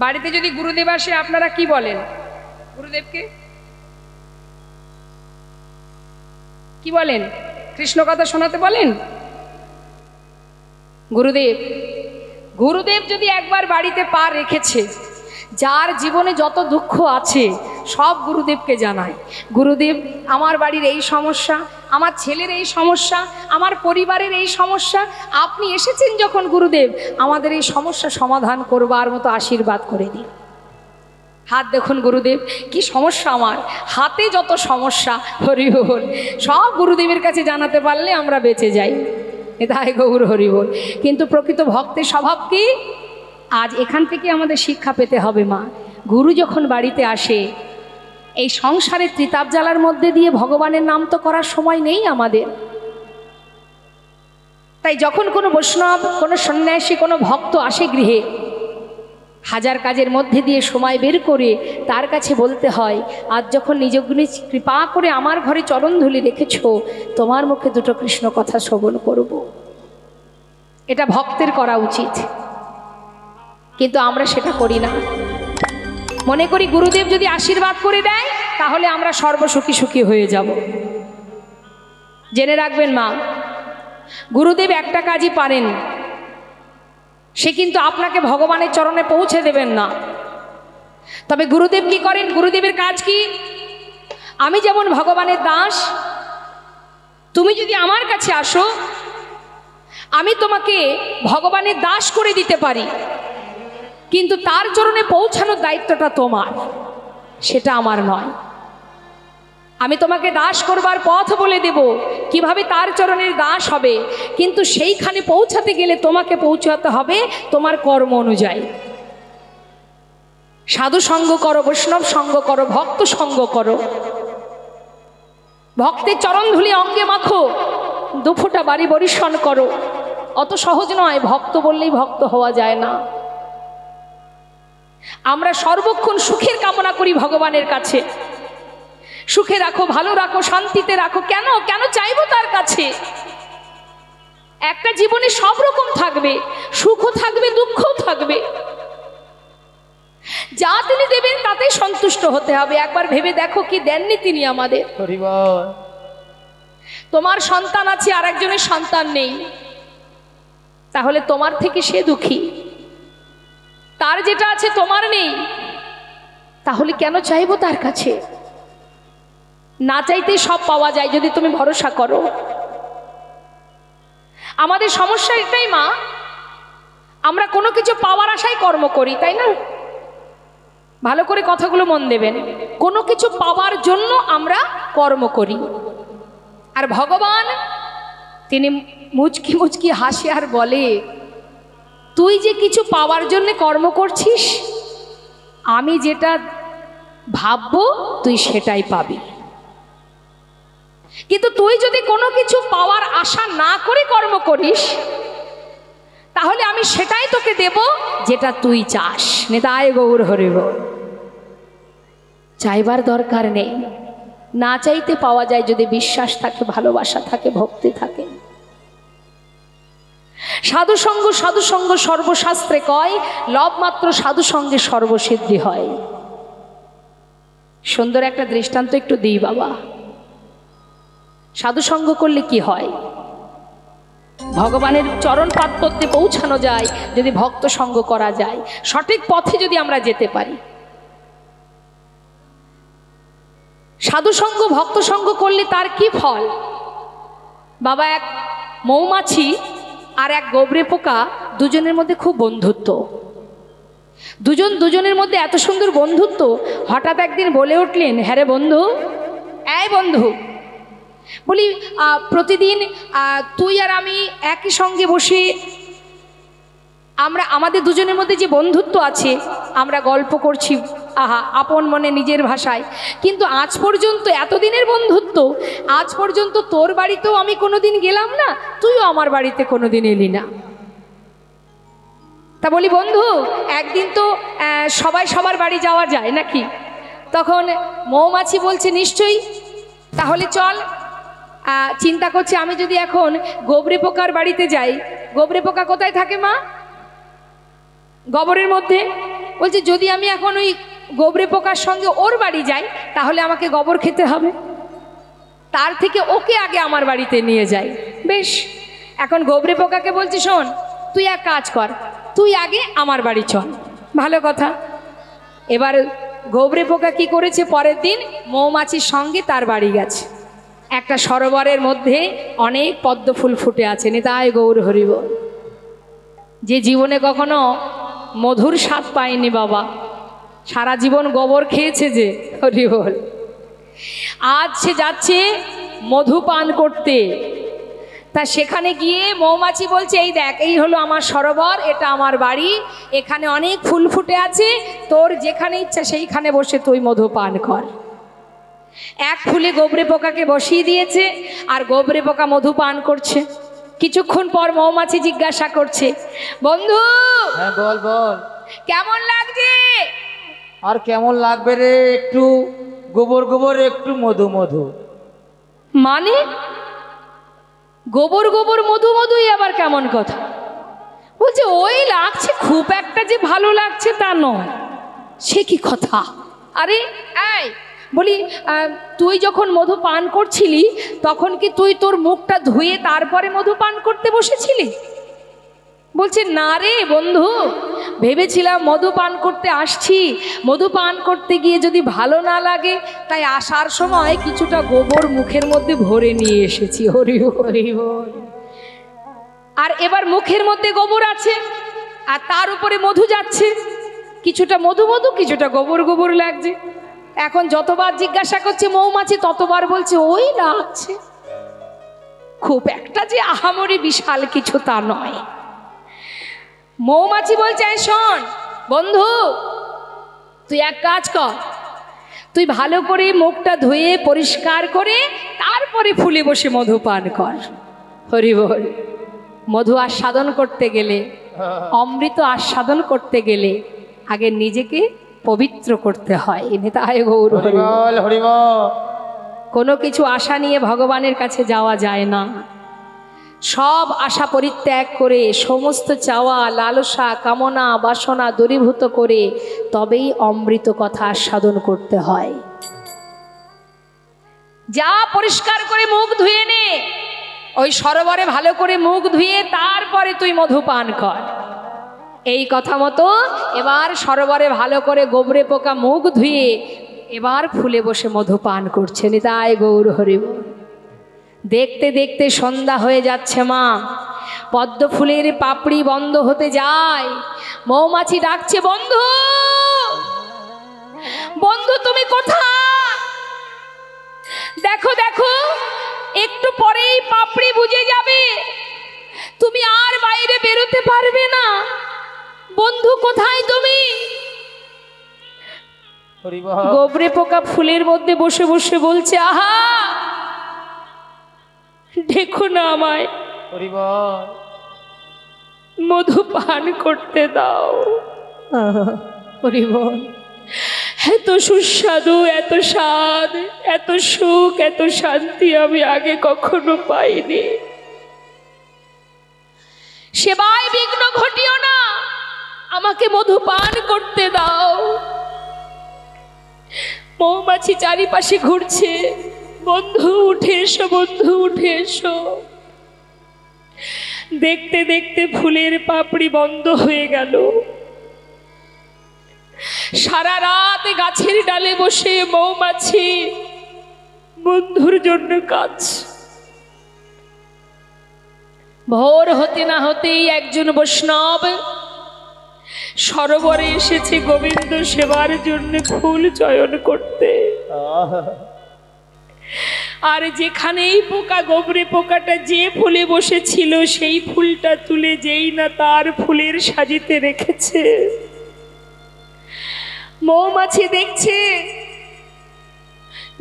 বাড়িতে যদি গুরুদেব আসে আপনারা কি বলেন? গুরুদেবকে কি বলেন? কৃষ্ণ কথা শোনাতে বলেন? গুরুদেব গুরুদেব যদি একবার বাড়িতে পা রেখেছে, যার জীবনে যত দুঃখ আছে সব গুরুদেবকে জানায়। গুরুদেব, আমার বাড়ির এই সমস্যা, আমার ছেলের এই সমস্যা, আমার পরিবারের এই সমস্যা, আপনি এসেছেন যখন গুরুদেব, আমাদের এই সমস্যা সমাধান করবার মতো আশীর্বাদ করে দিন। হাত দেখুন গুরুদেব, কি সমস্যা আমার, হাতে যত সমস্যা, হরি বল, সব গুরুদেবের কাছে জানাতে পারলে আমরা বেঁচে যাই। এটাই গৌর হরি বল। কিন্তু প্রকৃত ভক্তের স্বভাব কি? আজ এখান থেকে আমাদের শিক্ষা পেতে হবে মা। গুরু যখন বাড়িতে আসে, এই সংসারের ত্রিতাপ জ্বালার মধ্যে দিয়ে ভগবানের নাম তো করার সময় নেই আমাদের। তাই যখন কোনো বৈষ্ণব, কোনো সন্ন্যাসী, কোনো ভক্ত আসে গৃহে, হাজার কাজের মধ্যে দিয়ে সময় বের করে তার কাছে বলতে হয়, আজ যখন নিজগুণে কৃপা করে আমার ঘরে চরণধুলি রেখেছ, তোমার মুখে দুটো কৃষ্ণ কথা শ্রবণ করব। এটা ভক্তের করা উচিত, কিন্তু আমরা সেটা করি না। মনে করি গুরুদেব যদি আশীর্বাদ করে দেয় তাহলে আমরা সর্বসুখী সুখী হয়ে যাব। জেনে রাখবেন মা, গুরুদেব একটা কাজই পারেন, সে কিন্তু আপনাকে ভগবানের চরণে পৌঁছে দেবেন না। তবে গুরুদেব কি করেন? গুরুদেবের কাজ কি? আমি যেমন ভগবানের দাস, তুমি যদি আমার কাছে আসো, আমি তোমাকে ভগবানের দাস করে দিতে পারি, কিন্তু তার চরণে পৌঁছানোর দায়িত্বটা তোমার, সেটা আমার নয়। আমি তোমাকে দাস করবার পথ বলে দেব, কিভাবে তার চরণের দাস হবে, কিন্তু সেইখানে পৌঁছাতে গেলে তোমাকে পৌঁছাতে হবে তোমার কর্ম অনুযায়ী। সাধু সঙ্গ করো, বৈষ্ণব সঙ্গ করো, ভক্ত সঙ্গ করো, ভক্তের চরণধুলি অঙ্গে মাখো, দুফোঁটা বাড়ি বরিশন করো। অত সহজ নয়, ভক্ত বললেই ভক্ত হওয়া যায় না। আমরা সর্বক্ষণ সুখের কামনা করি ভগবানের কাছে, সুখে রাখো, ভালো রাখো, শান্তিতে রাখো। কেন কেন চাইবো তার কাছে? একটা জীবনে সব রকম থাকবে, সুখও থাকবে, দুঃখও থাকবে। যা তিনি দেবেন তাতেই সন্তুষ্ট হতে হবে। একবার ভেবে দেখো কি দেননি তিনি আমাদের। তোমার সন্তান আছে, আর একজনের সন্তান নেই, তাহলে তোমার থেকে সে দুঃখী। তার যেটা আছে তোমার নেই, তাহলে কেন চাইবো তার কাছে? না চাইতেই সব পাওয়া যায় যদি তুমি ভরসা করো। আমাদের সমস্যা এটাই মা, আমরা কোনো কিছু পাওয়ার আশায় কর্ম করি, তাই না? ভালো করে কথাগুলো মন দেবেন। কোনো কিছু পাওয়ার জন্য আমরা কর্ম করি, আর ভগবান তিনি মুচকি মুচকি হাসে আর বলে, তুই যে কিছু পাওয়ার জন্য কর্ম করছিস, আমি যেটা ভাববো তুই সেটাই পাবি। কিন্তু তুই যদি কোনো কিছু পাওয়ার আশা না করে কর্ম করিস, তাহলে আমি সেটাই তোকে দেব যেটা তুই চাস। নিতাই গৌর হরি বল। চাইবার দরকার নেই, না চাইতে পাওয়া যায় যদি বিশ্বাস থাকে, ভালোবাসা থাকে, ভক্তি থাকে। সাধুসঙ্গ সাধুসঙ্গ সর্বশাস্ত্রে কয়, লব মাত্র সাধুসঙ্গে সর্বসিদ্ধি হয়। সুন্দর একটা দৃষ্টান্ত একটু দিই বাবা। সাধুসঙ্গ করলে কি হয়? ভগবানের চরণ পাদপদ্মে পৌঁছানো যায় যদি ভক্ত সঙ্গ করা যায়, সঠিক পথে যদি আমরা যেতে পারি। সাধুসঙ্গ ভক্ত সঙ্গ করলে তার কি ফল বাবা? এক মৌমাছি আর এক গোবরে পোকা, দুজনের মধ্যে খুব বন্ধুত্ব। দুজনের মধ্যে এত সুন্দর বন্ধুত্ব, হঠাৎ একদিন বলে উঠলেন, হ্যাঁ রে বন্ধু, এই বন্ধু, বলি প্রতিদিন তুই আর আমি একই সঙ্গে বসে আমরা আমাদের দুজনের মধ্যে যে বন্ধুত্ব আছে, আমরা গল্প করছি, আহা, আপন মনে নিজের ভাষায়, কিন্তু আজ পর্যন্ত এতদিনের বন্ধুত্ব, আজ পর্যন্ত তোর বাড়িতেও আমি কোনোদিন গেলাম না, তুইও আমার বাড়িতে কোনোদিন এলি না। তা বলি বন্ধু, একদিন তো সবাই সবার বাড়ি যাওয়া যায় নাকি? তখন মৌমাছি বলছে, নিশ্চয়ই, তাহলে চল। চিন্তা করছে, আমি যদি এখন গোবরে পোকার বাড়িতে যাই, গোবরে পোকা কোথায় থাকে মা? গোবরের মধ্যে। বলছে যদি আমি এখন ওই গোবরে পোকার সঙ্গে ওর বাড়ি যাই তাহলে আমাকে গোবর খেতে হবে, তার থেকে ওকে আগে আমার বাড়িতে নিয়ে যাই। বেশ, এখন গোবরে পোকাকে বলছি শোন তুই এক কাজ কর, তুই আগে আমার বাড়ি চল। ভালো কথা। এবার গোবরে পোকা কি করেছে, পরের দিন মৌমাছির সঙ্গে তার বাড়ি গেছে। একটা সরোবরের মধ্যে অনেক পদ্ম ফুল ফুটে আছে, নিতাই গৌর হরিব। যে জীবনে কখনো মধুর স্বাদ পায়নি বাবা, সারা জীবন গোবর খেয়েছে যে, হরিবল, আজ সে যাচ্ছে মধু পান করতে। তা সেখানে গিয়ে মৌমাছি বলছে এই দেখ, এই হলো আমার সরোবর, এটা আমার বাড়ি, এখানে অনেক ফুল ফুটে আছে, তোর যেখানে ইচ্ছা সেইখানে বসে তুই মধু পান কর। এক ফুলে গোবরে পোকাকে বসিয়ে দিয়েছে, আর গোবরে পোকা মধু পান করছে। কিছুক্ষণ পর মৌমাছি জিজ্ঞাসা করছে, বন্ধু হ্যাঁ বল বল, কেমন লাগছে? আর কেমন লাগবে রে, একটু গোবর গোবর, একটু মধু মধু। মানে গোবর গোবর মধু মধুই আবার কেমন কথা? বলছে ওই লাগছে, খুব একটা যে ভালো লাগছে তা নয়। সে কি কথা? আরে এই বলি, তুই যখন মধু পান করছিলি তখন কি তুই তোর মুখটা ধুয়ে তারপরে মধু পান করতে বসেছিলি? বলছে না রে বন্ধু, ভেবেছিলাম মধু পান করতে আসছি, মধু পান করতে গিয়ে যদি ভালো না লাগে তাই আসার সময় কিছুটা গোবর মুখের মধ্যে ভরে নিয়ে এসেছি। হরি হরি হরি। আর এবার মুখের মধ্যে গোবর আছে আর তার উপরে মধু যাচ্ছে, কিছুটা মধু মধু কিছুটা গোবর গোবর লাগছে। এখন যতবার জিজ্ঞাসা করছে মৌমাছি ততবার বলছে ওই লাগছে, খুব একটা যে আহামরি বিশাল কিছু তা নয়। মৌমাছি বলছে শোন বন্ধু, তুই এক কাজ কর, তুই ভালো করে মুখটা ধুয়ে পরিষ্কার করে তারপরে ফুলে বসে মধু পান কর। হরি বল। মধু আস্বাদন করতে গেলে, অমৃত আস্বাদন করতে গেলে আগে নিজেকে পবিত্র করতে হয়। নিতাই গৌর হরি বল হরি বল। কোনো কিছু আশা নিয়ে ভগবানের কাছে যাওয়া যায় না। সব আশা পরিত্যাগ করে, সমস্ত চাওয়া লালসা কামনা বাসনা দূরীভূত করে তবেই অমৃত কথা আস্বাদন করতে হয়। যা পরিষ্কার করে মুখ ধুয়ে নে, ওই সরোবরে ভালো করে মুখ ধুয়ে তারপরে তুই মধু পান কর। এই কথা মতো এবার সরোবরে ভালো করে গোবরে পোকা মুখ ধুয়ে এবার ফুলে বসে মধু পান করছে। নিতাই গৌর হরি বল। দেখতে দেখতে সন্ধ্যা হয়ে যাচ্ছে মা, পদ্ম ফুলের পাপড়ি বন্ধ হতে যায়। মৌমাছি ডাকছে বন্ধু, বন্ধু তুমি কোথায়? দেখো দেখো, একটু পরেই পাপড়ি বুঝে যাবে, তুমি আর বাইরে বেরোতে পারবে না। বন্ধু কোথায় তুমি? গোবরে পোকা ফুলের মধ্যে বসে বসে বলছে আহা, দেখো না আমায়, মধু পান করতে দাও। এত সুস্বাদু, এত স্বাদ, এত সুখ, এত শান্তি আমি আগে কখনো পাইনি। সেবায় বিঘ্ন ঘটিও না, আমাকে মধু পান করতে দাও। মৌমাছি চারিপাশে ঘুরছে, বন্ধু উঠে এসো, বন্ধু উঠে এসো। দেখতে দেখতে ফুলের পাপড়ি বন্ধ হয়ে গেল। সারা রাত গাছের ডালে বসে মৌমাছি বন্ধুর জন্য কাজ। ভোর হতে না হতেই একজন বৈষ্ণব সরোবরে এসেছে গোবিন্দ সেবার জন্য ফুল চয়ন করতে। আর যেখানেই পোকা, গোবরে পোকাটা যে ফুলে বসেছিল সেই ফুলটা তুলে যেই না তার ফুলের সাজিতে রেখেছে। মৌমাছি দেখছে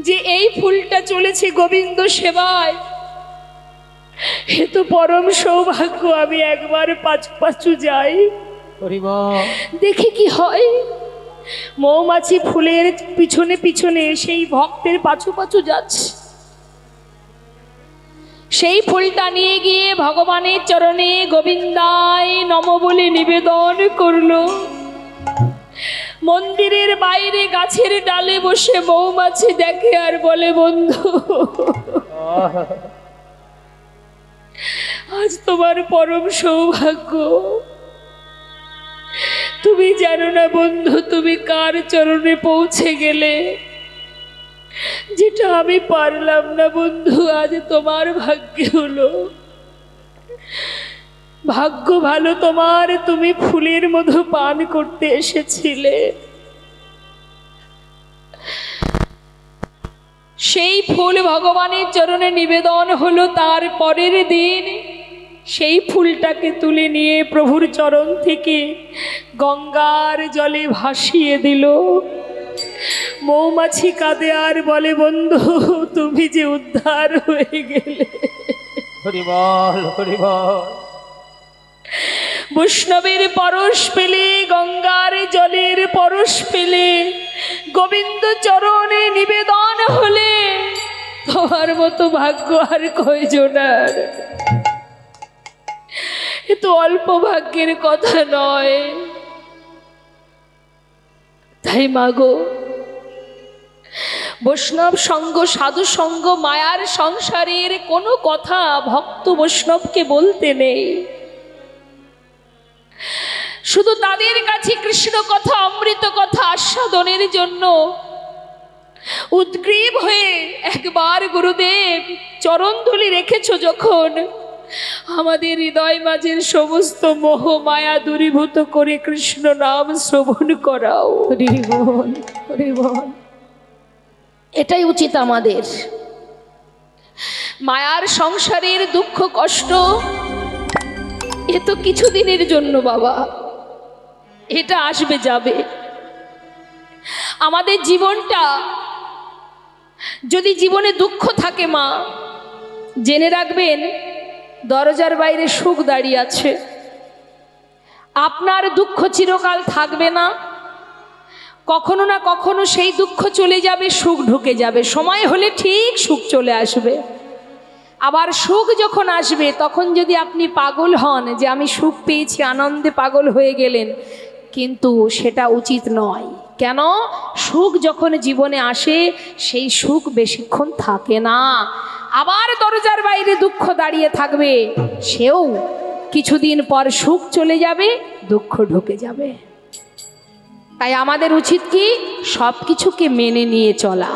যে এই ফুলটা চলেছে গোবিন্দ সেবায়, এ তো পরম সৌভাগ্য, আমি একবার পাঁচু পাঁচু যাই, দেখি কি হয়। মৌমাছি ফুলের পিছনে পিছনে সেই ভক্তের পাছু পাছু যাচ্ছে। সেই ফুলটা নিয়ে গিয়ে ভগবানের চরণে গোবিন্দায় নম বলে নিবেদন করলো। মন্দিরের বাইরে গাছের ডালে বসে মৌমাছি দেখে আর বলে, বন্ধু আজ তোমার পরম সৌভাগ্য। তুমি জানো না বন্ধু, তুমি কার চরণে পৌঁছে গেলে, যেটা আমি পারলাম না বন্ধু, আজ তোমার ভাগ্যে হলো। ভাগ্য ভালো তোমার, তুমি ফুলের মধু পান করতে এসেছিলে। সেই ফুল ভগবানের চরণে নিবেদন হলো। তার পরের দিন সেই ফুলটাকে তুলে নিয়ে প্রভুর চরণ থেকে গঙ্গার জলে ভাসিয়ে দিল। মৌমাছি কাঁদে আর বলে, বন্ধু তুমি যে উদ্ধার হয়ে গেলে। হরি বল, হরি বল। বৈষ্ণবের পরশ পেলে, গঙ্গার জলের পরশ পেলে, গোবিন্দ চরণে নিবেদন হলে তোমার মতো ভাগ্য আর কয়জনার। এ তো অল্প ভাগ্যের কথা নয়। তাই মাগো, বৈষ্ণব সঙ্গ, সাধু সঙ্গ, মায়ার সংসারের কোনো কথা ভক্ত বৈষ্ণবকে বলতে নেই। শুধু তাদের কাছে কৃষ্ণ কথা, অমৃত কথা আস্বাদনের জন্য উদ্গ্রীব হয়ে একবার গুরুদেব চরণধুলি রেখেছ যখন, আমাদের হৃদয় মাঝের সমস্ত মোহ মায়া দূরীভূত করে কৃষ্ণ নাম শ্রবণ করাও। হরি বল, হরি বল। এটাই উচিত আমাদের। মায়ার সংসারের দুঃখ কষ্ট এ তো কিছুদিনের জন্য বাবা, এটা আসবে যাবে। আমাদের জীবনটা যদি জীবনে দুঃখ থাকে মা, জেনে রাখবেন দরজার বাইরে সুখ দাঁড়িয়ে আছে। আপনার দুঃখ চিরকাল থাকবে না, কখনো না কখনো সেই দুঃখ চলে যাবে, সুখ ঢুকে যাবে। সময় হলে ঠিক সুখ চলে আসবে। আবার সুখ যখন আসবে তখন যদি আপনি পাগল হন যে আমি সুখ পেয়েছি, আনন্দে পাগল হয়ে গেলেন, কিন্তু সেটা উচিত নয়। কেন? সুখ যখন জীবনে আসে সেই সুখ বেশিক্ষণ থাকে না। আবার দরজার বাইরে দুঃখ দাঁড়িয়ে থাকবে, সেও কিছুদিন পর সুখ চলে যাবে, দুঃখ ঢুকে যাবে। তাই আমাদের উচিত কি? সব কিছুকে মেনে নিয়ে চলা,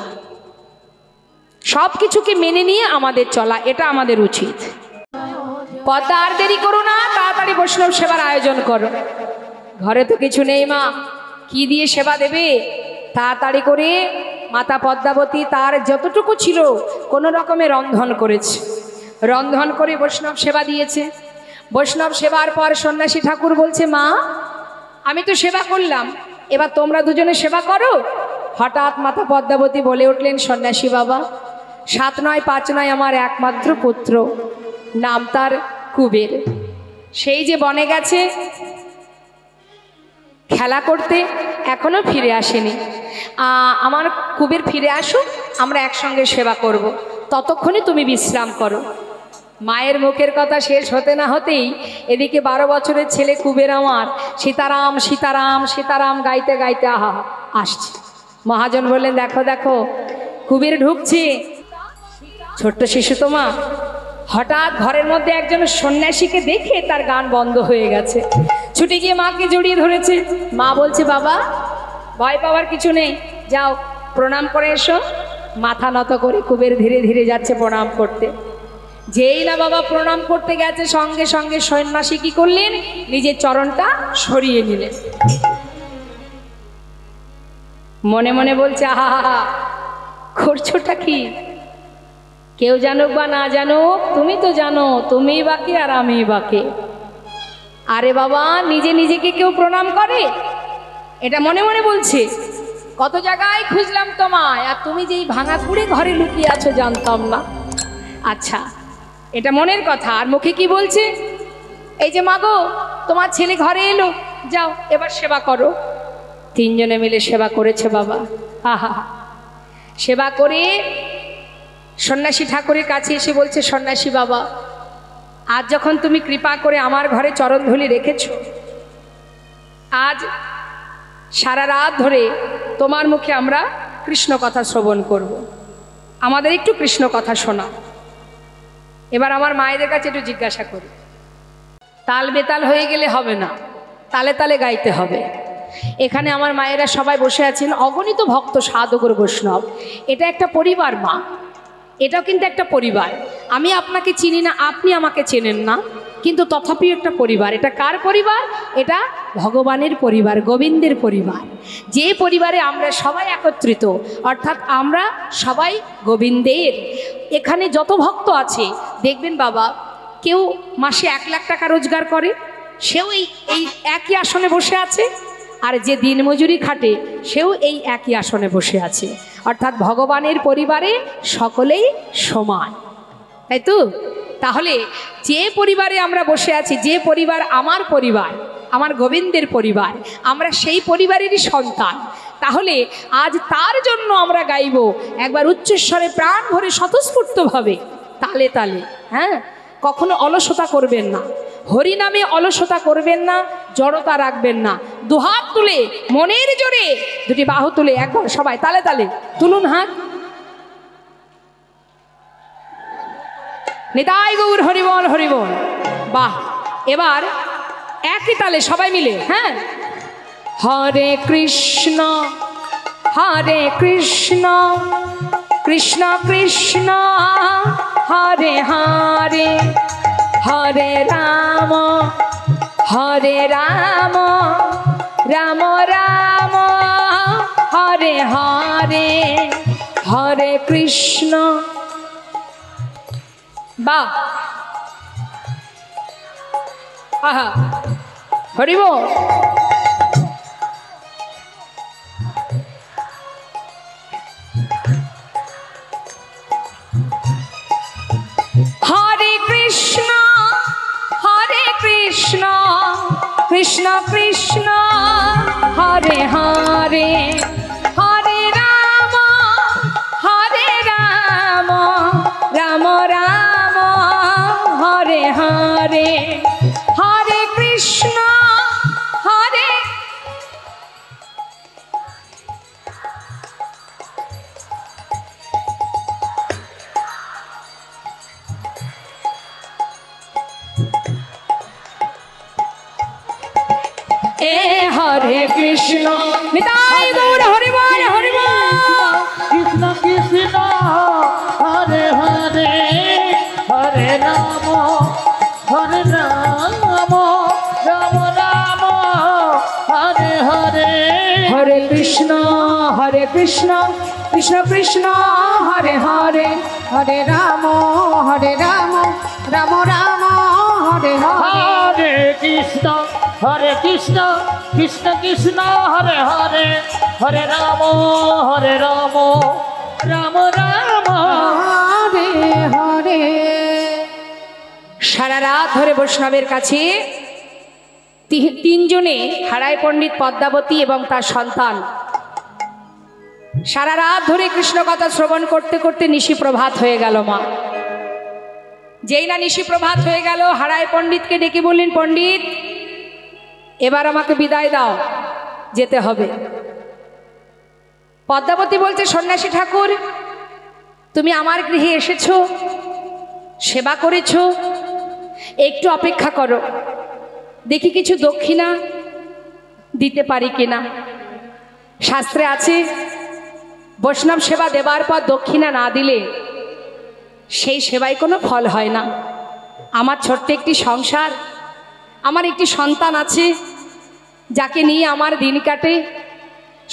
সব কিছুকে মেনে নিয়ে আমাদের চলা, এটা আমাদের উচিত। পদ্মা আর দেরি করো না, তাড়াতাড়ি বৈষ্ণব সেবার আয়োজন করো। ঘরে তো কিছু নেই মা, কি দিয়ে সেবা দেবে? তাড়াতাড়ি করে মাতা পদ্মাবতী তার যতটুকু ছিল কোনো রকমে রন্ধন করেছে, রন্ধন করে বৈষ্ণব সেবা দিয়েছে। বৈষ্ণব সেবার পর সন্ন্যাসী ঠাকুর বলছে, মা আমি তো সেবা করলাম, এবার তোমরা দুজনে সেবা করো। হঠাৎ মাতা পদ্মাবতী বলে উঠলেন, সন্ন্যাসী বাবা, 7 নয় 5 নয় আমার একমাত্র পুত্র, নাম তার কুবের। সেই যে বনে গেছে খেলা করতে, এখনো ফিরে আসেনি। আমার কুবের ফিরে আসুক, আমরা একসঙ্গে সেবা করব, ততক্ষণে তুমি বিশ্রাম করো। মায়ের মুখের কথা শেষ হতে না হতেই এদিকে 12 বছরের ছেলে কুবের আমার সীতারাম সীতারাম সীতারাম গাইতে গাইতে আহা আসছে। মহাজন বললেন, দেখো দেখো কুবের ঢুকছে। ছোট্ট শিশু তো মা, হঠাৎ ঘরের মধ্যে একজন সন্ন্যাসীকে দেখে তার গান বন্ধ হয়ে গেছে। ছুটে গিয়ে মাকে জড়িয়ে ধরেছে। মা বলছে, বাবা ভয় পাওয়ার কিছু নেই, যাও প্রণাম করে এসো। মাথা নত করে কুবের ধীরে ধীরে যাচ্ছে প্রণাম করতে। যেই না বাবা প্রণাম করতে গেছে, সঙ্গে সঙ্গে সন্ন্যাসী কি করলেন? নিজের চরণটা সরিয়ে নিলেন। মনে মনে বলছে, আহা হা, করছোটা কি? কেউ জানুক বা না জানুক, তুমি তো জানো, তুমি বাকি আর আমি বাকি। আরে বাবা, নিজে নিজেকে কেউ প্রণাম করে? এটা মনে মনে বলছে। কত জায়গায় খুঁজলাম তোমায়, আর তুমি যেই ভাঙা কুড়ে ঘরে লুকিয়ে আছো জানতাম না। আচ্ছা, এটা মনের কথা। আর মুখে কি বলছে? এই যে মাগো, তোমার ছেলে ঘরে এলো, যাও এবার সেবা করো। 3 জনে মিলে সেবা করেছে বাবা। আহা, সেবা করে সন্ন্যাসী ঠাকুরের কাছে এসে বলছে, সন্ন্যাসী বাবা, আজ যখন তুমি কৃপা করে আমার ঘরে চরণধুলি রেখেছ, আজ সারা রাত ধরে তোমার মুখে আমরা কৃষ্ণ কথা শ্রবণ করব। আমাদের একটু কৃষ্ণ কথা শোনা। এবার আমার মায়েদের কাছে একটু জিজ্ঞাসা করি, তাল বেতাল হয়ে গেলে হবে না, তালে তালে গাইতে হবে। এখানে আমার মায়েরা সবাই বসে আছেন, অগণিত ভক্ত সাধুগুরু বৈষ্ণব। এটা একটা পরিবার মা, এটাও কিন্তু একটা পরিবার। আমি আপনাকে চিনি না, আপনি আমাকে চেনেন না, কিন্তু তথাপিও একটা পরিবার। এটা কার পরিবার? এটা ভগবানের পরিবার, গোবিন্দের পরিবার। যে পরিবারে আমরা সবাই একত্রিত, অর্থাৎ আমরা সবাই গোবিন্দের। এখানে যত ভক্ত আছে দেখবেন বাবা, কেউ মাসে 1 লাখ টাকা রোজগার করে, সেও এই একই আসনে বসে আছে, আর যে দিনমজুরি খাটে সেও এই একই আসনে বসে আছে। অর্থাৎ ভগবানের পরিবারে সকলেই সমান, তাই তো? তাহলে যে পরিবারে আমরা বসে আছি, যে পরিবার আমার পরিবার, আমার গোবিন্দের পরিবার, আমরা সেই পরিবারেরই সন্তান। তাহলে আজ তার জন্য আমরা গাইব একবার উচ্চস্বরে, প্রাণ ভরে, স্বতঃস্ফূর্তভাবে, তালে তালে। হ্যাঁ, কখনো অলসতা করবেন না, হরি নামে অলসতা করবেন না, জড়তা রাখবেন না। দুহাত তুলে মনের জোরে, দুটি বাহু তুলে একবার সবাই তালে তালে তুলুন হাত। নিতাই গৌর হরিবল হরিবল। বাহ, এবার একই তালে সবাই মিলে। হ্যাঁ, হরে কৃষ্ণ হরে কৃষ্ণ কৃষ্ণ কৃষ্ণ হরে হরে, হরে রাম রাম রাম হরে হরে, হরে কৃষ্ণ। বাহ, আহা, হরি বল। হরে কৃষ্ণ কৃষ্ণ কৃষ্ণ হরে হরে, হরে রাম রাম রাম হরে হরে, হরে কৃষ্ণ হরে। এ হরে কৃষ্ণ, নিতাই গৌর হরিবল হরিবল। কৃষ্ণ কৃষ্ণ হরে হরে, হরে রাম রাম রাম হরে হরে, হরে কৃষ্ণ কৃষ্ণ কৃষ্ণ হরে হরে, হরে রাম রাম রাম হরে হরে, হরে কৃষ্ণ কৃষ্ণ কৃষ্ণ হরে হরে, হরে রাম রাম রাম হরে হরে। সারা রাত ধরে বৈষ্ণবের কাছে তিনজনে, হারাই পণ্ডিত, পদ্মাবতী এবং তার সন্তান, সারা রাত ধরে কৃষ্ণ কথা শ্রবণ করতে করতে নিশি প্রভাত হয়ে গেল। মা যেই না নিশি প্রভাত হয়ে গেল, হারাই পণ্ডিতকে ডেকে বললেন, পণ্ডিত এবার আমাকে বিদায় দাও, যেতে হবে। পদ্মাবতী বলছে, সন্ন্যাসী ঠাকুর, তুমি আমার গৃহে এসেছো, সেবা করেছো, একটু অপেক্ষা করো, দেখি কিছু দক্ষিণা দিতে পারি কিনা। শাস্ত্রে আছে, বৈষ্ণব সেবা দেবার পর দক্ষিণা না দিলে সেই সেবায় কোনো ফল হয় না। আমার ছোট্ট একটি সংসার, আমার একটি সন্তান আছে, যাকে নিয়ে আমার দিন কাটে,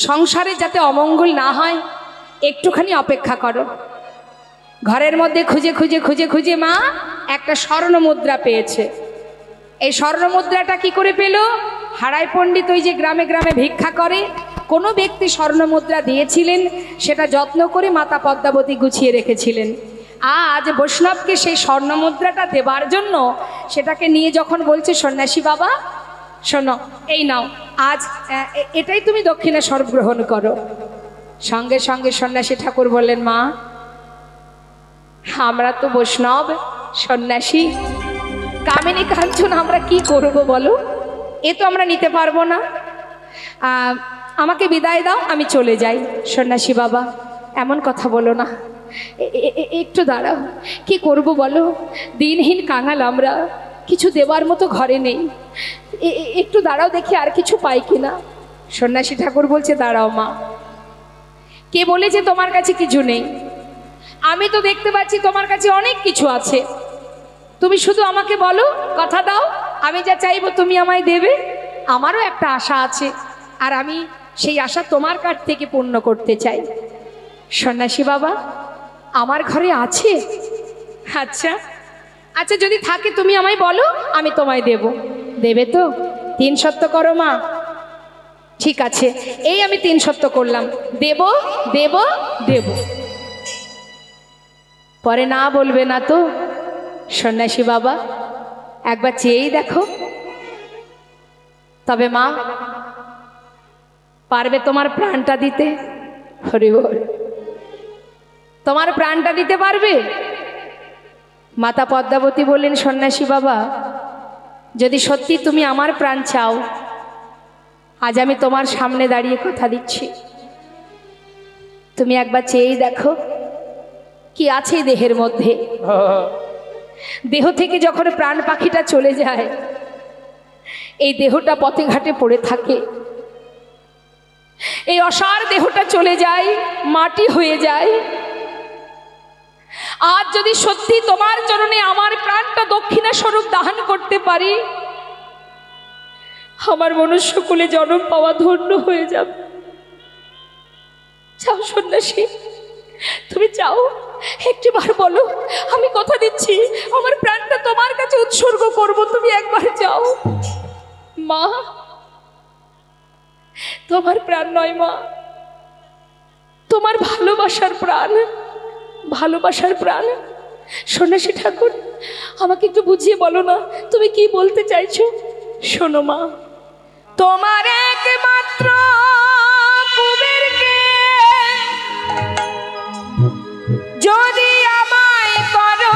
সংসারে যাতে অমঙ্গল না হয়, একটুখানি অপেক্ষা করো। ঘরের মধ্যে খুঁজে খুঁজে খুঁজে খুঁজে মা একটা স্বর্ণ মুদ্রা পেয়েছে। এই স্বর্ণ মুদ্রাটা কি করে পেল? হারাই পণ্ডিত ওই যে গ্রামে গ্রামে ভিক্ষা করে, কোনো ব্যক্তি স্বর্ণ মুদ্রা দিয়েছিলেন, সেটা যত্ন করে মাতা পদ্মাবতী গুছিয়ে রেখেছিলেন। আজ বৈষ্ণবকে সেই স্বর্ণ মুদ্রাটা দেবার জন্য সেটাকে নিয়ে যখন বলছে, সন্ন্যাসী বাবা শোনো, এই নাও, আজ এটাই তুমি দক্ষিণা স্বরূপ গ্রহণ করো। সঙ্গে সঙ্গে সন্ন্যাসী ঠাকুর বললেন, মা আমরা তো বৈষ্ণব সন্ন্যাসী, কামিনী কাঞ্চন আমরা কি করব বলো, এ তো আমরা নিতে পারবো না। আমাকে বিদায় দাও, আমি চলে যাই। সন্ন্যাসী বাবা, এমন কথা বলো না, একটু দাঁড়াও। কি করব বলো, দিনহীন কাঙাল আমরা, কিছু দেবার মতো ঘরে নেই। একটু দাঁড়াও, দেখি আর কিছু পাই কিনা। সন্ন্যাসী ঠাকুর বলছে, দাঁড়াও মা, কে বলেছে তোমার কাছে কিছু নেই? আমি তো দেখতে পাচ্ছি তোমার কাছে অনেক কিছু আছে। তুমি শুধু আমাকে বলো, কথা দাও, আমি যা চাইবো তুমি আমায় দেবে। আমারও একটা আশা আছে, আর আমি সেই আশা তোমার কাছ থেকে পূর্ণ করতে চাই। সন্ন্যাসী বাবা, আমার ঘরে আছে? আচ্ছা আচ্ছা, যদি থাকে তুমি আমায় বলো, আমি তোমায় দেব। দেবে তো? 3 সত্য করো মা। ঠিক আছে, এই আমি 3 সত্য করলাম, দেব দেব দেব। পরে না বলবে না তো? সন্ন্যাসী বাবা, একবার চেয়েই দেখো। তবে মা, পারবে তোমার প্রাণটা দিতে? হরি বল। তোমার প্রাণটা দিতে পারবে? মাতা পদ্মাবতী বললেন, সন্ন্যাসী বাবা, যদি সত্যি তুমি আমার প্রাণ চাও, আজ আমি তোমার সামনে দাঁড়িয়ে কথা দিচ্ছি, তুমি একবার চেয়েই দেখো কি আছে দেহের মধ্যে। দেহ থেকে যখন প্রাণ পাখিটা চলে যায়, এই দেহটা পথে ঘাটে পড়ে থাকে। এই অসার দেহটা চলে যায়, মাটি হয়ে যায়। আজ যদি সত্যি তোমার চরণে আমার প্রাণটা দক্ষিণা স্বরূপ দান করতে পারি, আমার মনুষ্যকুলে জন্ম পাওয়া ধন্য হয়ে যাবে। যাও সন্ন্যাসী, তুমি যাও, একটিবার বলো, আমি কথা দিচ্ছি আমার প্রাণটা তোমার কাছে উৎসর্গ করব। তুমি একবার যাও মা। তোমার প্রাণ নয় মা, তোমার ভালোবাসার প্রাণ, ভালোবাসার প্রাণ। সন্ন্যাসী ঠাকুর, আমাকে একটু বুঝিয়ে বলো না, তুমি কি বলতে চাইছো? শোনো মা, তোমার একমাত্র কুবেরকে যদি আমায় করো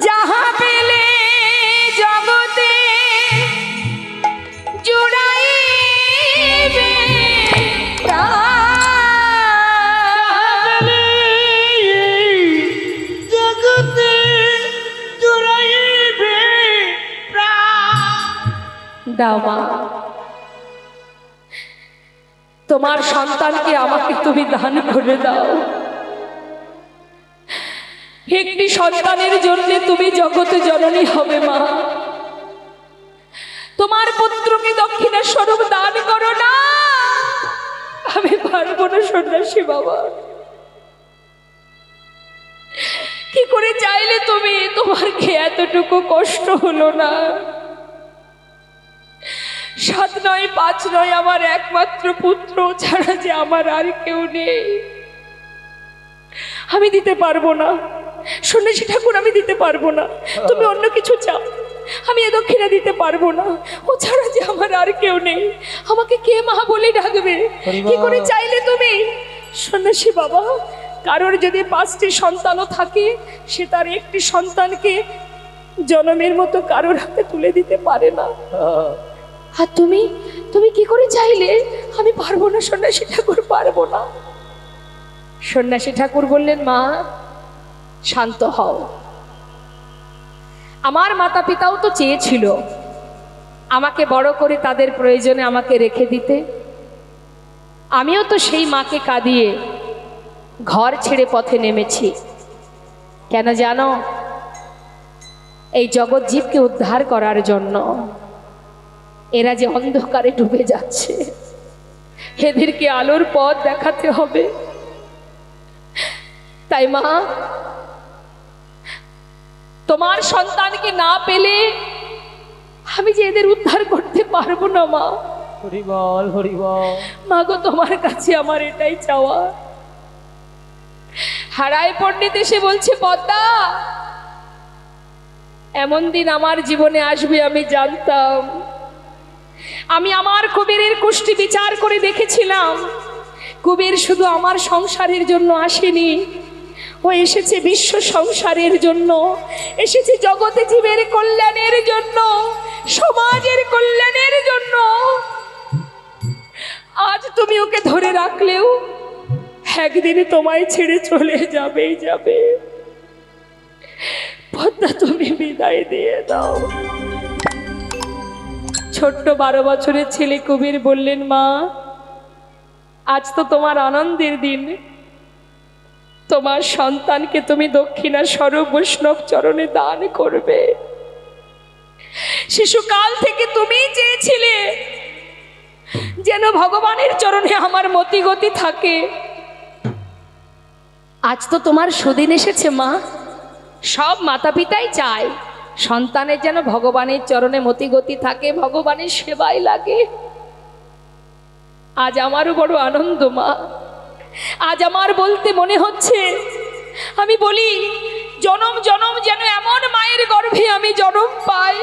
যাহা পেলে জগতে জুড়াইবে জগতে জুড়াইবে দাও মা, তোমার সন্তানকে আমাকে তুমি দান করে দাও। একটি সন্তানের জন্য তুমি জগতে জননী হবে মা। তোমার পুত্রকে দক্ষিণা স্বরূপ দান করো না। আমি পারবো না সন্ন্যাসী বাবা। কি করে চাইলে তুমি? তোমার কি এতটুকু কষ্ট হলো না? 7 নয় 5 নয়, আমার একমাত্র পুত্র ছাড়া যে আমার আর কেউ নেই। আমি দিতে পারবো না সন্ন্যাসী ঠাকুর, আমি দিতে পারবো না। তুমি অন্য কিছু চাও, আমি এ দক্ষিণা দিতে পারবো না। ও ছাড়া যে আমার আর কেউ নেই, আমাকে কে মা বলে ডাকবে? কি করে চাইলে তুমি? সন্ন্যাসী বাবা, কারোর যদি 5টি সন্তানও থাকে, সে তার একটি সন্তানকে জনমের মতো কারোর হাতে তুলে দিতে পারে না। আর তুমি তুমি কি করে চাইলে? আমি পারবো না সন্ন্যাসী ঠাকুর, পারবো না। সন্ন্যাসী ঠাকুর বললেন, মা শান্ত হও। আমার মাতা পিতাও তো চেয়েছিল আমাকে বড় করে তাদের প্রয়োজনে আমাকে রেখে দিতে। আমিও তো সেই মাকে কাঁদিয়ে ঘর ছেড়ে পথে নেমেছি। কেন জানো? এই জগৎ জীবকে উদ্ধার করার জন্য। এরা যে অন্ধকারে ডুবে যাচ্ছে, এদেরকে আলোর পথ দেখাতে হবে। তাই মা, তোমার সন্তানকে না পেলে আমি যে এদের উদ্ধার করতে পারবো না মা। হরি বল, হরি বল। মা গো, তোমার কাছে আমার এটাই চাওয়া। হারায় পণ্ডিত এসে বলছে, পদ্মা, এমন দিন আমার জীবনে আসবে আমি জানতাম। আমি আমার কুবেরের কুষ্টি বিচার করে দেখেছিলাম, কুবের শুধু আমার সংসারের জন্য আসেনি, ও এসেছে বিশ্ব সংসারের জন্য, এসেছে জগতে জীবের কল্যাণের জন্য। সমাজের কল্যাণের জন্য আজ তুমি ওকে ধরে রাখলেও একদিন তোমায় ছেড়ে চলে যাবেই যাবে। পদ্মা, তুমি বিদায় দিয়ে দাও। ছোট্ট 12 বছরের ছেলে কবির বললেন, মা আজ তো তোমার আনন্দের দিন, তোমার সন্তানকে তুমি দক্ষিণা স্বরূপ বৈষ্ণব চরণে দান করবে। শিশুকাল থেকে তুমি চেয়েছিলে যেন ভগবানের চরণে আমার মতি গতি থাকে। আজ তো তোমার সুদিন এসেছে মা। সব মাতা পিতাই চায় সন্তানের যেন ভগবানের চরণে মতি গতি থাকে, ভগবানের সেবায় লাগে। আজ আমারও বড় আনন্দ মা। আজ আমার বলতে মনে হচ্ছে, আমি বলি জনম জনম যেন এমন মায়ের গর্ভে আমি জন্ম পাই,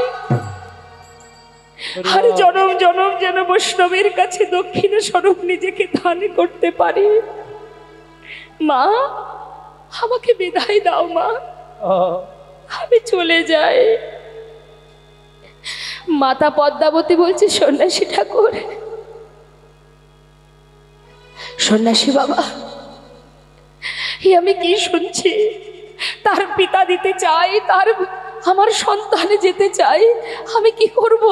আর জনম জনম যেন বৈষ্ণবের কাছে দক্ষিণা স্বরূপ নিজেকে দান করতে পারি। মা আমাকে বিদায় দাও মা, আমি চলে যাই। মাতা পদ্মাবতী বলছে, সন্ন্যাসী ঠাকুর, সন্ন্যাসী বাবা, আমি কি শুনছি? তার পিতা দিতে চাই, তার আমার সন্তানে যেতে চাই, আমি কি করব?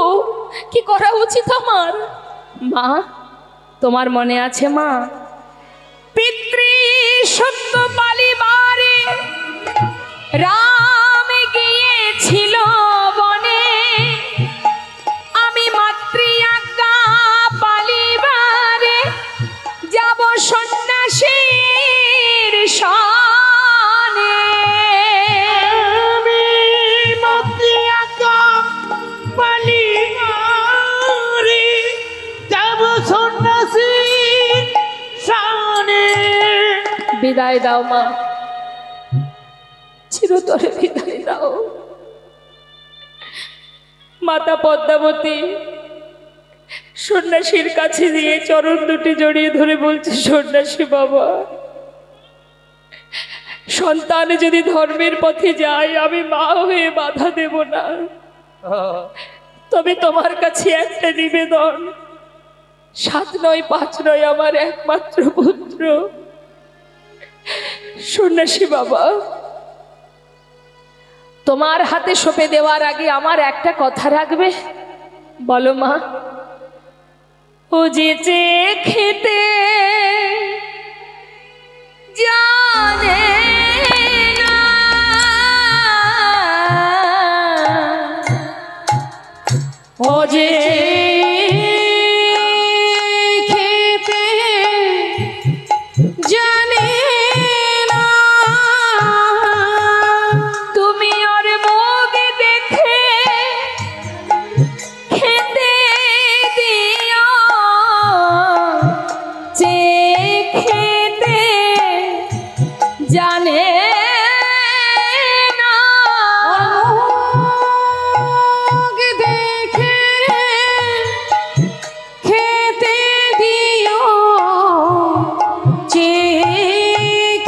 কি করা উচিত আমার? মা তোমার মনে আছে মা, পিতৃ সত্য পালিবারে রাম গিয়েছিল বনে, আমি মাতৃ আজ্ঞা পালিবারে যাব সন্ন্যাসীর সনে। আমি মাতৃ আজ্ঞা পালিবারে যাব সন্ন্যাসীর সনে। বিদায় দাও মা, চিরতরে বিদায় দাও। মাতা পদ্মাবতী সন্ন্যাসীর কাছে দিয়ে চরণ দুটি জড়িয়ে ধরে বলছে, সন্ন্যাসী বাবা, সন্তান যদি ধর্মের পথে যায় আমি মা হয়ে বাধা দেব না, তবে তোমার কাছে একটা নিবেদন, 7 নয় 5 নয় আমার একমাত্র পুত্র। সন্ন্যাসী বাবা, তোমার হাতে সঁপে দেওয়ার আগে আমার একটা কথা রাখবে? বলো মা। ও যে খেতে জানে না, ও যে খেতে জানে না, তুমি ওর মুখ দেখে খেতে দিও, যে খেতে জানে না, মুখ দেখে খেতে দিও, যে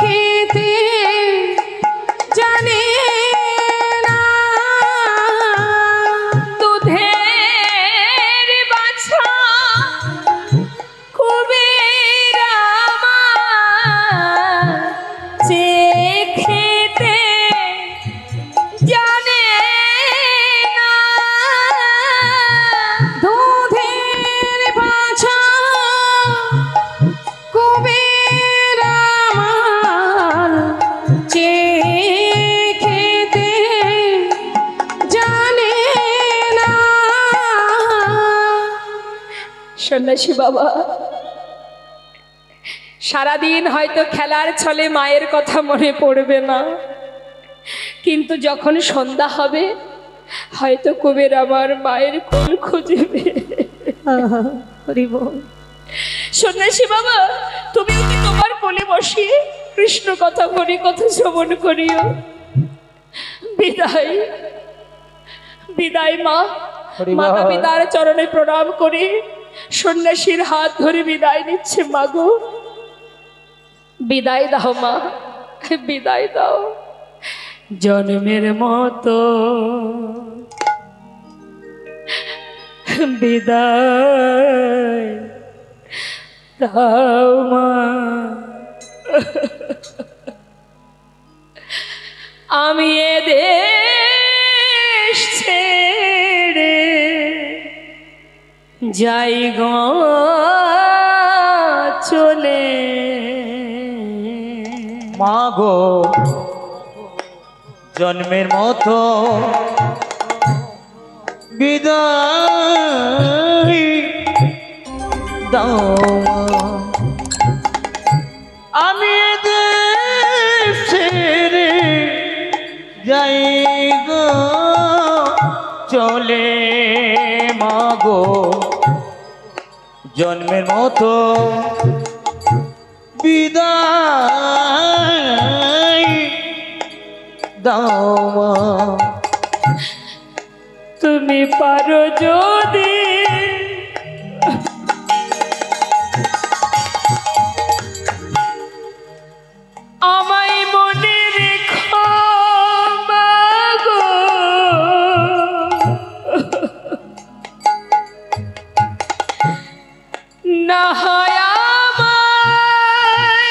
খেতে জানে না, দুধের বাছা কুবের আমার, যে খেতে জানে না, দুধের বাছা কুবের আমার, যে খেতে জানে না। সন্ন্যাসী বাবা, সারাদিন হয়তো খেলার ছলে মায়ের কথা মনে পড়বে না, কিন্তু যখন সন্ধ্যা হবে হয়তো কুবের আমার মায়ের কোল খুঁজবে। সন্ন্যাসী বাবা, তুমি কি তোমার কোলে বসিয়ে কৃষ্ণ কথা হরি কথা শ্রবণ করিও। বিদায়, বিদায় মা। মাতা পিতার চরণে প্রণাম করে সন্ন্যাসীর হাত ধরে বিদায় নিচ্ছে। মাগো বিদায় দাও মা, বিদায় দাও। জন্মের মতো বিদায় দাও মা। আমি এ দেশ ছেড়ে যাই গো চলে। মাগো জন্মের মতো বিদায় দাও মা। আমি এ দেশ ছেড়ে যাই গো চলে। মাগো জন্মের মতো বিদায় দাও মা। তুমি পারো যদি আমায় মনে রেখো মাগো, না হয় আমায়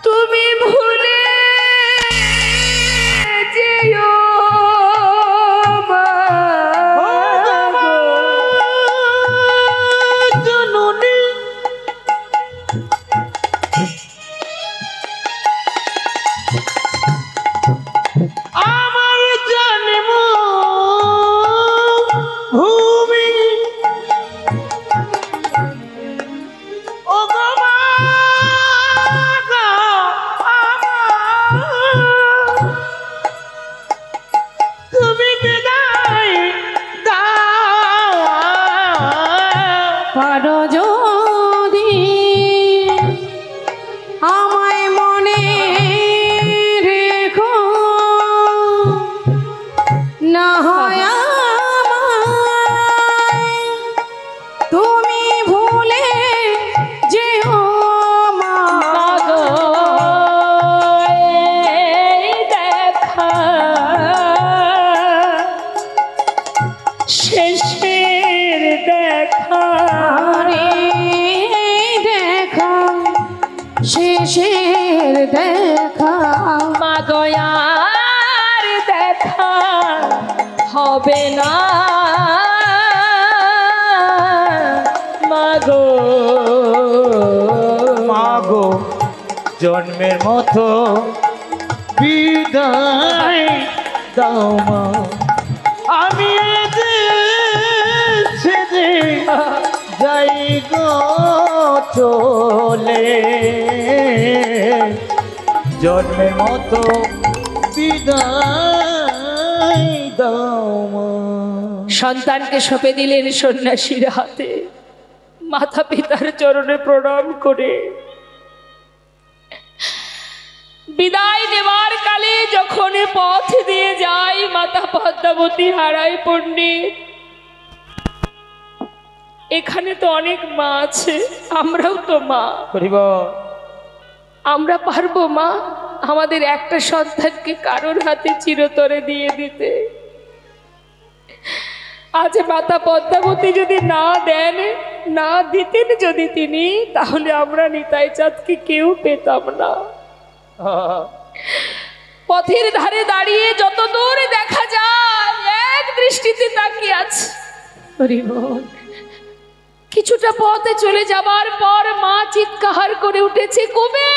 তুমি ভুলে যেও মাগো। জননী আমার জন্ম ভূমি ও গো মা গো আমার, তুমি বিদায় দাও। পারো যদি আমায় মনে রেখো, না হয় আমায় তুমি ভুলে যেও মাগো। এই দেখা শেষের দেখা রে, দেখা শেষের দেখা মাগো, আর দেখা হবে না মাগো। মাগো জন্মের মতো বিদায় দাও মা। আমি এ দেশ ছেড়ে যাই গো চলে। জন্মের মতো বিদায় দাও মা। সন্তানকে সঁপে দিলেন সন্ন্যাসীর হাতে, মাতা পিতার চরণে প্রণাম করে বিদায় দেওয়ার কালে যখন পথ দিয়ে যায় মাতা পদ্মাবতী হারায় পণ্ডিত। এখানে তো অনেক মা আছে, আমরাও তো মা, আমরা পারবো মা আমাদের একটা সন্তানকে কারোর হাতে চিরতরে দিয়ে দিতে? আজ মাতা পদ্মাবতী যদি না দেন, না দিতেন যদি তিনি, তাহলে আমরা নিতাই চাঁদকে কেউ পেতাম না। পথের ধারে দাঁড়িয়ে যত দূর দেখা যায় এক দৃষ্টিতে তাকিয়ে আছে। কিছুটা পথে চলে যাবার পর মা চিৎকার করে উঠেছে, কবে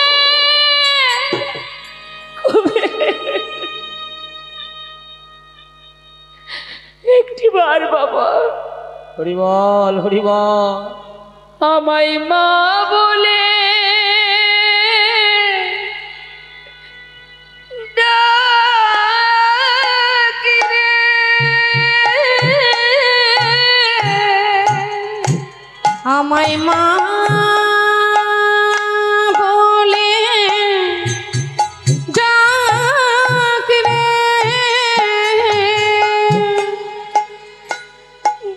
একটি বার বাবা হরিবল হরিবল আমায় মা বলে আমায় মা বলে ডাক রে,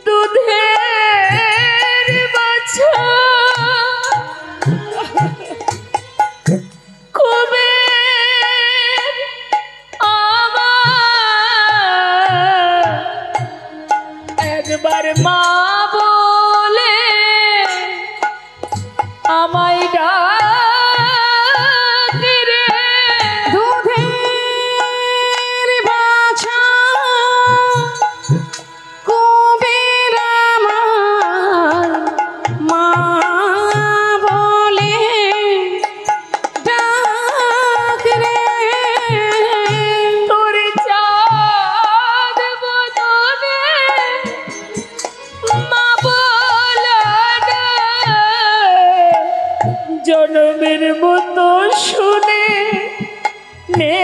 দুধের বাছা কবে আমায় শুনে নে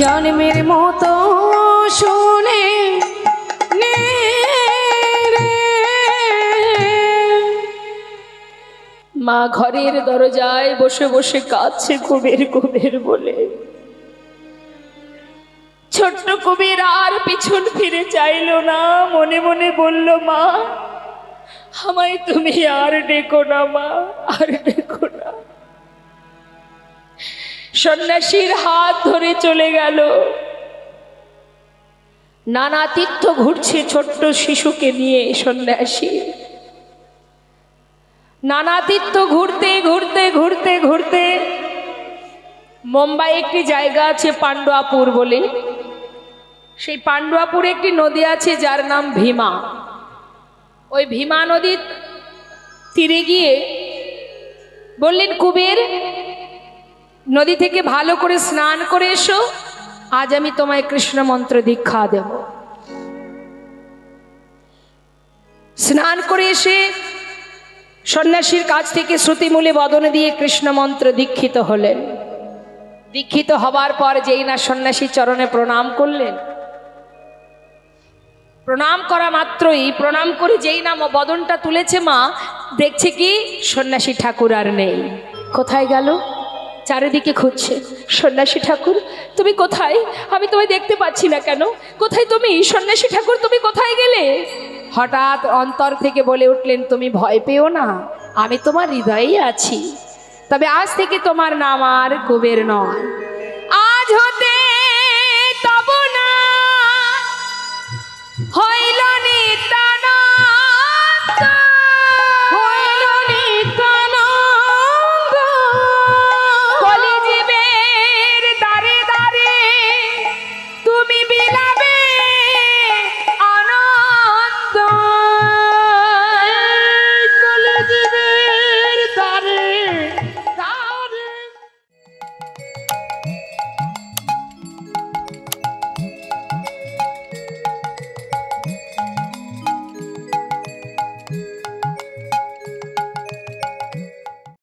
জন্মের মতো শুনে নে রে। মা ঘরের দরজায় বসে বসে কাঁদছে কুবের কুবের বলে। ছোট্ট কুবের আর পিছন ফিরে চাইলো না, মনে মনে বলল, মা আমায় তুমি আর ডেকো না মা, আর ডেকো না। সন্ন্যাসীর হাত ধরে চলে গেল। নানা তীর্থ ঘুরছে ছোট্ট শিশুকে নিয়ে সন্ন্যাসী। নানা তীর্থ ঘুরতে ঘুরতে ঘুরতে ঘুরতে মুম্বাই একটি জায়গা আছে পান্ডুয়াপুর বলে, সেই পান্ডুয়াপুরে একটি নদী আছে যার নাম ভীমা। ওই ভীমা নদীর তীরে গিয়ে বললেন, কুবের নদী থেকে ভালো করে স্নান করে এসো, আজ আমি তোমায় কৃষ্ণ মন্ত্র দীক্ষা দেব। স্নান করে এসে সন্ন্যাসীর কাছ থেকে শ্রুতিমূলে বদনে দিয়ে কৃষ্ণ মন্ত্র দীক্ষিত হলেন। দীক্ষিত হবার পর যেই না সন্ন্যাসী চরণে প্রণাম করলেন, প্রণাম করা মাত্রই, প্রণাম করে যেই না বদনটা তুলেছে মা, দেখছে কি সন্ন্যাসী ঠাকুর আর নেই। কোথায় গেল? চারিদিকে খুঁজছে, সন্ন্যাসী ঠাকুর তুমি কোথায়? আমি তোমায় দেখতে পাচ্ছি না কেন? কোথায় তুমি? সন্ন্যাসী ঠাকুর তুমি কোথায় গেলে? হঠাৎ অন্তর থেকে বলে উঠলেন, তুমি ভয় পেও না, আমি তোমার হৃদয়েই আছি। তবে আজ থেকে তোমার নাম আর কুবের নয়, আজ হতে